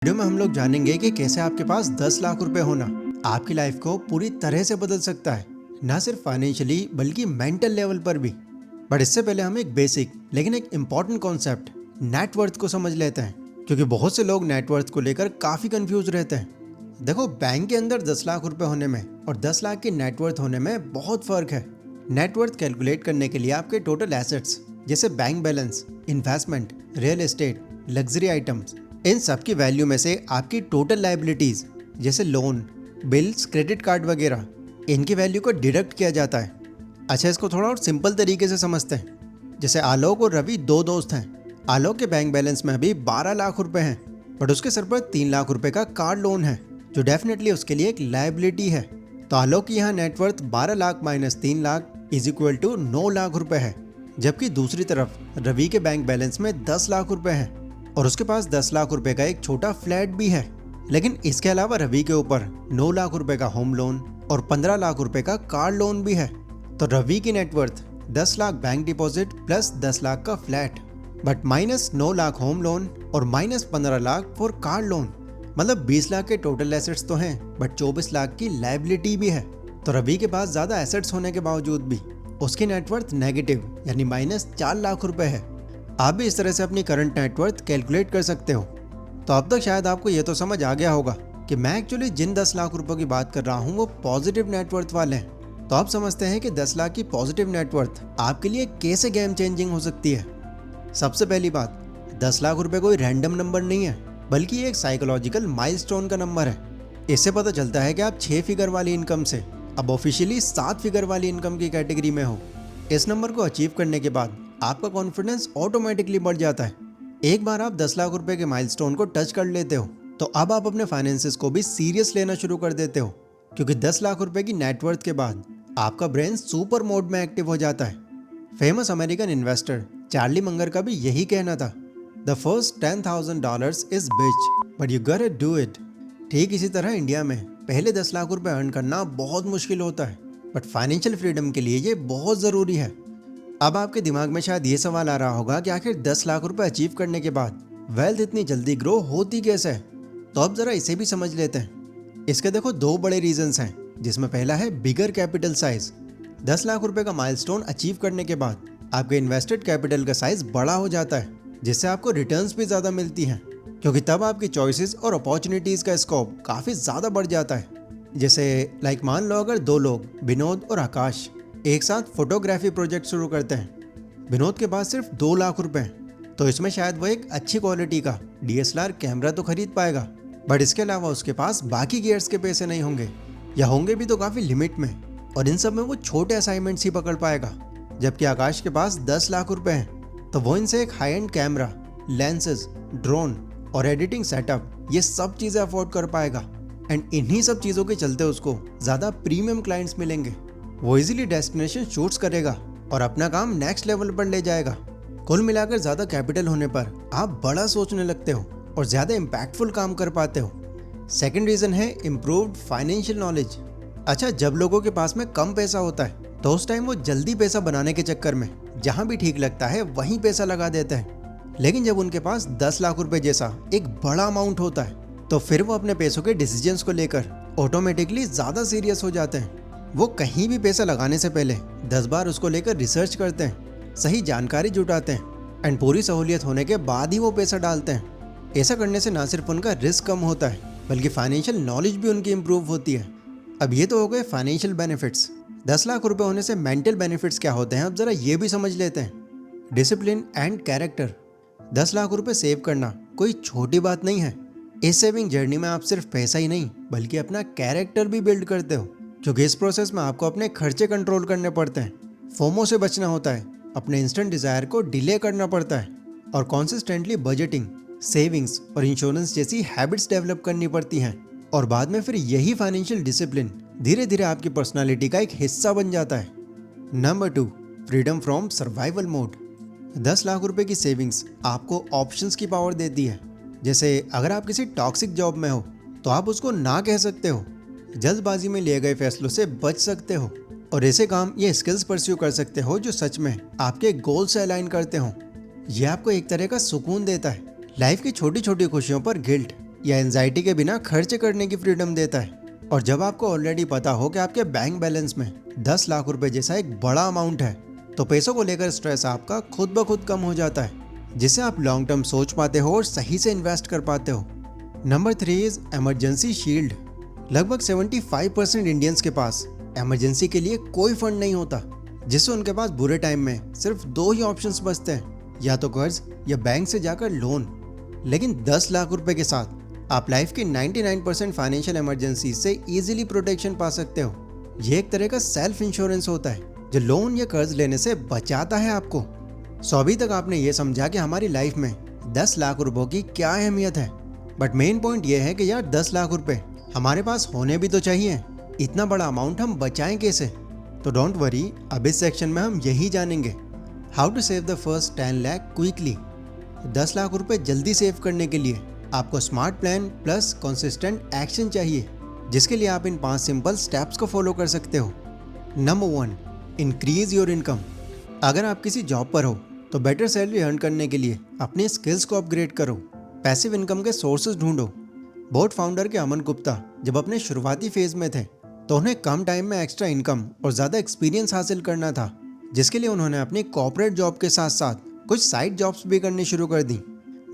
Video में हम लोग जानेंगे कि कैसे आपके पास 10 लाख रुपए होना आपकी लाइफ को पूरी तरह से बदल सकता है, ना सिर्फ फाइनेंशियली बल्कि मेंटल लेवल पर भी। बट इससे पहले हम एक बेसिक लेकिन एक इम्पॉर्टेंट कॉन्सेप्ट नेटवर्थ को समझ लेते हैं, क्योंकि बहुत से लोग नेटवर्थ को लेकर काफी कंफ्यूज रहते हैं। देखो, बैंक के अंदर 10 लाख रुपए होने में और 10 लाख की नेटवर्थ होने में बहुत फर्क है। नेटवर्थ कैलकुलेट करने के लिए आपके टोटल एसेट्स जैसे bank balance, investment, real estate, luxury items, इन सब की वैल्यू में से आपकी टोटल लायबिलिटीज जैसे लोन, बिल्स, क्रेडिट कार्ड वगैरह, इनकी वैल्यू को डिडक्ट किया जाता है। अच्छा, इसको थोड़ा और सिंपल तरीके से समझते हैं। जैसे आलोक और रवि दो दोस्त हैं। आलोक के बैंक बैलेंस में अभी 12 लाख रुपए हैं, बट उसके सर पर 3 लाख रुपए का कार्ड लोन है, जो डेफिनेटली उसके लिए एक लायबिलिटी है। तो आलोक की यहाँ net worth 12 lakh minus 3 lakh is equal to 9 lakh रुपए है। जबकि दूसरी तरफ रवि के बैंक बैलेंस में 10 लाख रुपए हैं और उसके पास 10 लाख रुपए का एक छोटा फ्लैट भी है। लेकिन इसके अलावा रवि के ऊपर 9 लाख रुपए का होम लोन और 15 लाख रुपए का कार लोन भी है। तो रवि की net worth 10 lakh bank deposit plus 10 lakh का flat, but minus 9 lakh home loan और minus 15 lakh for car loan, मतलब 20 लाख के टोटल एसेट्स तो हैं, बट 24 लाख की लायबिलिटी भी है। तो रवि के पास ज्यादा एसेट्स होने के बावजूद भी उसकी नेटवर्थ नेगेटिव यानी माइनस 4 लाख रुपए है। आप भी इस तरह से अपनी करंट नेटवर्थ कैलकुलेट कर सकते हो। तो अब तक शायद आपको ये तो समझ आ गया होगा कि मैं एक्चुअली जिन 10 लाख रुपए की बात कर रहा हूँ वो पॉजिटिव नेटवर्थ वाले हैं। तो आप समझते हैं कि 10 लाख की पॉजिटिव नेटवर्थ आपके लिए कैसे गेम चेंजिंग हो सकती है। सबसे पहली बात, 10 लाख रुपए कोई रैंडम नंबर नहीं है, बल्कि ये एक साइकोलॉजिकल माइलस्टोन का नंबर है। इससे पता चलता है कि आप 6 फिगर वाली इनकम से अब ऑफिशियली 7 फिगर वाली इनकम की कैटेगरी में हो। इस नंबर को अचीव करने के बाद आपका कॉन्फिडेंस ऑटोमेटिकली बढ़ जाता है। एक बार आप 10 लाख रुपए के माइलस्टोन को टच कर लेते हो तो अब आप अपने फाइनेंसेस को भी सीरियस लेना शुरू कर देते हो, क्योंकि 10 लाख रुपए की नेटवर्थ के बाद आपका ब्रेन सुपर मोड में एक्टिव हो जाता है। Famous American investor Charlie Munger का भी यही कहना था, the first $10,000 is bitch but you got to do it. ठीक इसी तरह इंडिया में पहले 10 लाख रुपए अर्न करना बहुत मुश्किल होता है, बट फाइनेंशियल फ्रीडम के लिए ये बहुत ज़रूरी है। अब आपके दिमाग में शायद ये सवाल आ रहा होगा कि आखिर 10 लाख रुपए अचीव करने के बाद वेल्थ इतनी जल्दी ग्रो होती कैसे है। तो अब जरा इसे भी समझ लेते हैं। इसके देखो 2 बड़े रीजंस हैं, जिसमें पहला है बिगर कैपिटल साइज। 10 लाख रुपए का माइलस्टोन अचीव करने के बाद आपके इन्वेस्टेड कैपिटल का साइज बड़ा हो जाता है, जिससे आपको रिटर्न्स भी ज़्यादा मिलती हैं, क्योंकि तब आपकी चॉइसेस और अपॉर्चुनिटीज़ का स्कोप काफ़ी ज़्यादा बढ़ जाता है। जैसे मान लो अगर 2 लोग विनोद और आकाश एक साथ फोटोग्राफी प्रोजेक्ट शुरू करते हैं। विनोद के पास सिर्फ 2 लाख रुपए हैं, तो इसमें शायद वो एक अच्छी क्वालिटी का DSLR कैमरा तो खरीद पाएगा, बट इसके अलावा उसके पास बाकी गियर्स के पैसे नहीं होंगे, या होंगे भी तो काफ़ी लिमिट में, और इन सब में वो छोटे असाइनमेंट्स ही पकड़ पाएगा। जबकि आकाश के पास 10 लाख रुपए हैं, तो वो इनसे एक high and camera, lenses, drone और एडिटिंग सेटअप, ये सब चीज़ें अफोर्ड कर पाएगा। एंड इन्हीं सब चीज़ों के चलते उसको ज़्यादा प्रीमियम क्लाइंट्स मिलेंगे। वो इजीली डेस्टिनेशन शूट्स करेगा और अपना काम नेक्स्ट लेवल पर ले जाएगा। कुल मिलाकर ज़्यादा कैपिटल होने पर आप बड़ा सोचने लगते हो और ज़्यादा इम्पैक्टफुल काम कर पाते हो। सेकंड रीज़न है इम्प्रूव्ड फाइनेंशियल नॉलेज। अच्छा, जब लोगों के पास में कम पैसा होता है तो उस टाइम वो जल्दी पैसा बनाने के चक्कर में जहाँ भी ठीक लगता है वहीं पैसा लगा देते हैं। लेकिन जब उनके पास 10 लाख रुपए जैसा एक बड़ा अमाउंट होता है तो फिर वो अपने पैसों के डिसीजंस को लेकर ऑटोमेटिकली ज़्यादा सीरियस हो जाते हैं। वो कहीं भी पैसा लगाने से पहले 10 बार उसको लेकर रिसर्च करते हैं, सही जानकारी जुटाते हैं एंड पूरी सहूलियत होने के बाद ही वो पैसा डालते हैं। ऐसा करने से ना सिर्फ उनका रिस्क कम होता है, बल्कि फाइनेंशियल नॉलेज भी उनकी इम्प्रूव होती है। अब ये तो हो गए फाइनेंशियल बेनिफिट्स। 10 लाख रुपए होने से मेंटल बेनिफिट्स क्या होते हैं, अब जरा ये भी समझ लेते हैं। Discipline and character. 10 लाख रुपए सेव करना कोई छोटी बात नहीं है। इस सेविंग जर्नी में आप सिर्फ पैसा ही नहीं बल्कि अपना कैरेक्टर भी बिल्ड करते हो, क्योंकि इस प्रोसेस में आपको अपने खर्चे कंट्रोल करने पड़ते हैं, फोमो से बचना होता है, अपने इंस्टेंट डिजायर को डिले करना पड़ता है और कॉन्सिस्टेंटली बजटिंग, सेविंग्स और इंश्योरेंस जैसी हैबिट्स डेवलप करनी पड़ती हैं। और बाद में फिर यही फाइनेंशियल डिसिप्लिन धीरे धीरे आपकी पर्सनालिटी का एक हिस्सा बन जाता है। Number 2, freedom from survival mode. 10 lakh रुपए की सेविंग्स आपको ऑप्शंस की पावर देती है। जैसे अगर आप किसी टॉक्सिक जॉब में हो तो आप उसको ना कह सकते हो, जल्दबाजी में लिए गए फैसलों से बच सकते हो और ऐसे काम या स्किल्स परस्यू कर सकते हो जो सच में आपके गोल से अलाइन करते हो। ये आपको एक तरह का सुकून देता है। लाइफ की छोटी छोटी खुशियों पर गिल्ट या एंजाइटी के बिना खर्च करने की फ्रीडम देता है। और जब आपको ऑलरेडी पता हो कि आपके बैंक बैलेंस में 10 लाख रुपए जैसा एक बड़ा अमाउंट है, तो पैसों को लेकर स्ट्रेस आपका खुद ब खुद कम हो जाता है, जिससे आप लॉन्ग टर्म सोच पाते हो और सही से इन्वेस्ट कर पाते हो। Number 3 is emergency shield. लगभग 75% इंडियंस के पास इमरजेंसी के लिए कोई फंड नहीं होता, जिससे उनके पास बुरे टाइम में सिर्फ 2 ही ऑप्शंस बचते हैं, या तो कर्ज या बैंक से जाकर लोन। लेकिन 10 लाख रुपए के साथ आप लाइफ की 99% फाइनेंशियल इमरजेंसी से इजीली प्रोटेक्शन पा सकते हो। ये एक तरह का सेल्फ इंश्योरेंस होता है जो लोन या कर्ज लेने से बचाता है आपको। सो अभी तक आपने ये समझा कि हमारी लाइफ में 10 लाख रुपयों की क्या अहमियत है, बट मेन पॉइंट ये है कि यार 10 लाख रुपए हमारे पास होने भी तो चाहिए। इतना बड़ा अमाउंट हम बचाएं कैसे? तो डोंट वरी, अब इस सेक्शन में हम यही जानेंगे how to save the first 10 lakh quickly. 10 lakh रुपए जल्दी सेव करने के लिए आपको smart plan plus consistent action चाहिए, जिसके लिए आप इन 5 सिंपल स्टेप्स को फॉलो कर सकते हो। Number 1, increase your income. अगर आप किसी जॉब पर हो तो बेटर सैलरी अर्न करने के लिए अपनी स्किल्स को अपग्रेड करो, पैसिव इनकम के सोर्सेज ढूंढो। बोट फाउंडर के अमन गुप्ता जब अपने शुरुआती फेज में थे तो उन्हें कम टाइम में एक्स्ट्रा इनकम और ज़्यादा एक्सपीरियंस हासिल करना था, जिसके लिए उन्होंने अपनी कॉर्पोरेट जॉब के साथ साथ कुछ साइड जॉब्स भी करनी शुरू कर दी।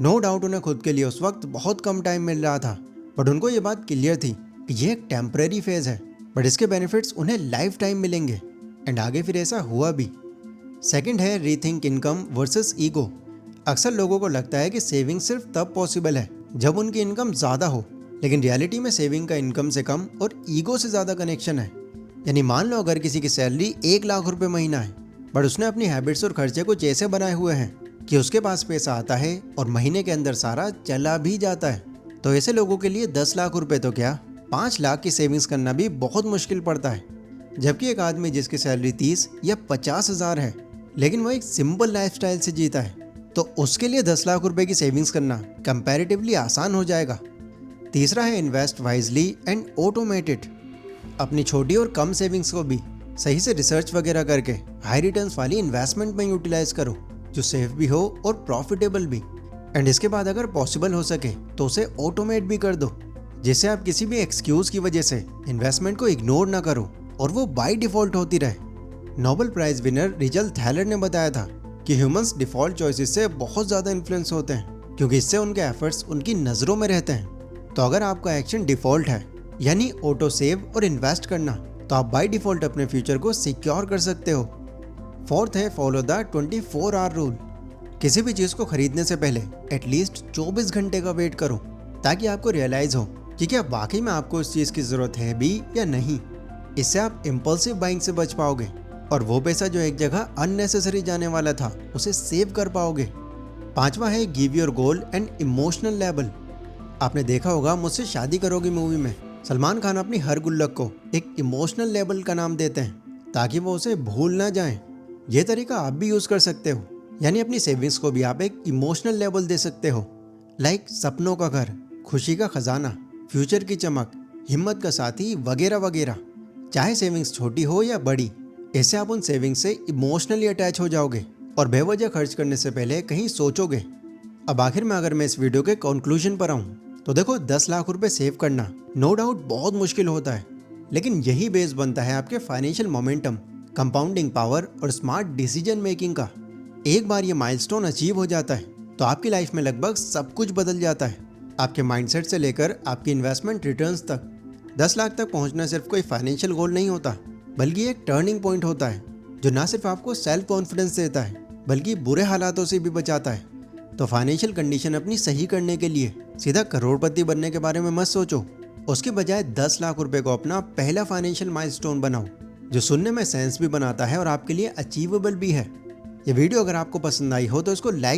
नो डाउट उन्हें खुद के लिए उस वक्त बहुत कम टाइम मिल रहा था, बट उनको ये बात क्लियर थी कि ये एक टेम्परेरी फेज है, बट इसके बेनिफिट्स उन्हें लाइफ टाइम मिलेंगे। एंड आगे फिर ऐसा हुआ भी। सेकंड है रीथिंक इनकम वर्सेस ईगो। अक्सर लोगों को लगता है कि सेविंग सिर्फ तब पॉसिबल है जब उनकी इनकम ज़्यादा हो, लेकिन रियलिटी में सेविंग का इनकम से कम और ईगो से ज़्यादा कनेक्शन है। यानी मान लो अगर किसी की सैलरी 1 लाख रुपए महीना है, बट उसने अपनी हैबिट्स और खर्चे कुछ ऐसे बनाए हुए हैं कि उसके पास पैसा आता है और महीने के अंदर सारा चला भी जाता है, तो ऐसे लोगों के लिए 10 लाख रुपए तो क्या 5 लाख की सेविंग्स करना भी बहुत मुश्किल पड़ता है। जबकि एक आदमी जिसकी सैलरी 30 या 50 हज़ार है, लेकिन वो एक सिंपल लाइफस्टाइल से जीता है, तो उसके लिए 10 लाख रुपए की सेविंग्स करना कंपैरेटिवली आसान हो जाएगा। तीसरा है invest wisely and automate it. अपनी छोटी और कम सेविंग्स को भी सही से रिसर्च वगैरह करके हाई रिटर्न्स वाली इन्वेस्टमेंट में यूटिलाइज करो, जो सेफ भी हो और प्रॉफिटेबल भी। एंड इसके बाद अगर पॉसिबल हो सके तो उसे ऑटोमेट भी कर दो, जिससे आप किसी भी एक्सक्यूज की वजह से इन्वेस्टमेंट को इग्नोर ना करो और वो बाय डिफॉल्ट होती रहे। Nobel prize winner Richard Thaler ने बताया था कि ह्यूमंस डिफॉल्ट चॉइसेस से बहुत ज़्यादा इन्फ्लुएंस होते हैं, क्योंकि इससे उनके एफर्ट्स उनकी नज़रों में रहते हैं। तो अगर आपका एक्शन डिफॉल्ट है, यानी ऑटो सेव और इन्वेस्ट करना, तो आप बाय डिफॉल्ट अपने फ्यूचर को सिक्योर कर सकते हो। फोर्थ है फॉलो द 24 आवर रूल। किसी भी चीज़ को खरीदने से पहले एटलीस्ट 24 घंटे का वेट करो, ताकि आपको रियलाइज़ हो कि क्या वाकई में आपको इस चीज़ की ज़रूरत है भी या नहीं। इससे आप इम्पल्सिव बाइंग से बच पाओगे और वो पैसा जो एक जगह अननेसेसरी जाने वाला था उसे सेव कर पाओगे। पांचवा है give your goal and emotional level. आपने देखा होगा मुझसे शादी करोगी मूवी में सलमान खान अपनी हर गुल्लक को एक इमोशनल लेवल का नाम देते हैं ताकि वो उसे भूल ना जाएं। ये तरीका आप भी यूज़ कर सकते हो, यानी अपनी सेविंग्स को भी आप एक इमोशनल लेवल दे सकते हो, लाइक सपनों का घर, खुशी का खजाना, फ्यूचर की चमक, हिम्मत का साथी वगैरह वगैरह। चाहे सेविंग्स छोटी हो या बड़ी, ऐसे आप उन सेविंग्स से इमोशनली अटैच हो जाओगे और बेवजह खर्च करने से पहले कहीं सोचोगे। अब आखिर में अगर मैं इस वीडियो के कंक्लूजन पर आऊँ तो देखो, 10 लाख रुपए सेव करना नो डाउट बहुत मुश्किल होता है, लेकिन यही बेस बनता है आपके फाइनेंशियल मोमेंटम, कंपाउंडिंग पावर और स्मार्ट डिसीजन मेकिंग का। एक बार ये माइलस्टोन अचीव हो जाता है तो आपकी लाइफ में लगभग सब कुछ बदल जाता है, आपके माइंडसेट से लेकर आपकी इन्वेस्टमेंट रिटर्न्स तक। 10 लाख तक पहुंचना सिर्फ कोई फाइनेंशियल गोल नहीं होता, बल्कि एक टर्निंग पॉइंट होता है जो ना सिर्फ आपको सेल्फ कॉन्फिडेंस देता है, बल्कि बुरे हालातों से भी बचाता है। तो फाइनेंशियल कंडीशन अपनी सही करने के लिए सीधा करोड़पति बनने के बारे में मत सोचो, उसके बजाय 10 लाख रुपए को अपना पहला फाइनेंशियल माइलस्टोन बनाओ, जो सुनने में सेंस भी बनाता है और आपके लिए अचीवेबल भी है। ये वीडियो अगर आपको पसंद आई हो तो इसको लाइक